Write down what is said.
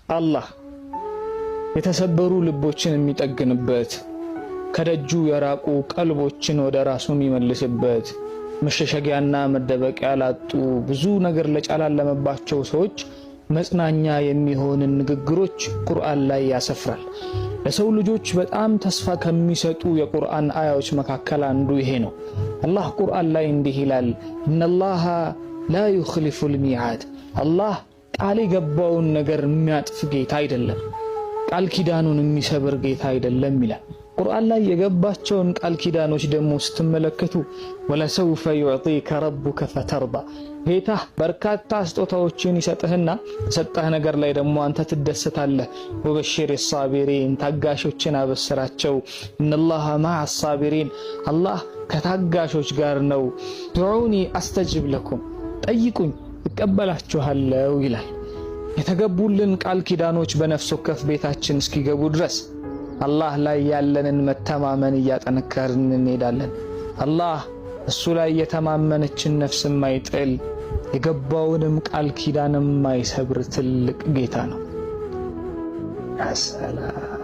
አላህ የተሰበሩ ልቦችን የሚጠግንበት ከደጁ የራቁ ቀልቦችን ወደ ራሱ የሚመልስበት መሸሸጊያና መደበቂያ ላጡ ብዙ ነገር ለጫላለመባቸው ሰዎች መጽናኛ የሚሆን ንግግሮች ቁርአን ላይ ያሰፍራል። ለሰው ልጆች በጣም ተስፋ ከሚሰጡ የቁርአን አያዎች መካከል አንዱ ይሄ ነው። አላህ ቁርአን ላይ እንዲህ ይላል፣ ኢነላሃ ላ ዩኽሊፉል ሚዓድ። አላህ ቃል የገባውን ነገር የሚያጥፍ ጌታ አይደለም፣ ቃል ኪዳኑን የሚሰብር ጌታ አይደለም ይላል። ቁርአን ላይ የገባቸውን ቃል ኪዳኖች ደግሞ ስትመለከቱ ወለሰውፈ ዩዕጢከ ረቡከ ፈተርዳ፣ ጌታህ በርካታ ስጦታዎችን ይሰጥህና ሰጠህ ነገር ላይ ደግሞ አንተ ትደሰታለህ። ወበሽር ሳቢሪን፣ ታጋሾችን አበስራቸው። ኢነላሃ መዐ ሳቢሪን፣ አላህ ከታጋሾች ጋር ነው። ዱዑኒ አስተጅብ ለኩም፣ ጠይቁኝ እቀበላችኋለሁ ይላል። የተገቡልን ቃል ኪዳኖች በነፍስ ወከፍ ቤታችን እስኪገቡ ድረስ አላህ ላይ ያለንን መተማመን እያጠነከርን እንሄዳለን። አላህ እሱ ላይ የተማመነችን ነፍስ የማይጥል የገባውንም ቃል ኪዳን የማይሰብር ትልቅ ጌታ ነው። አሰላም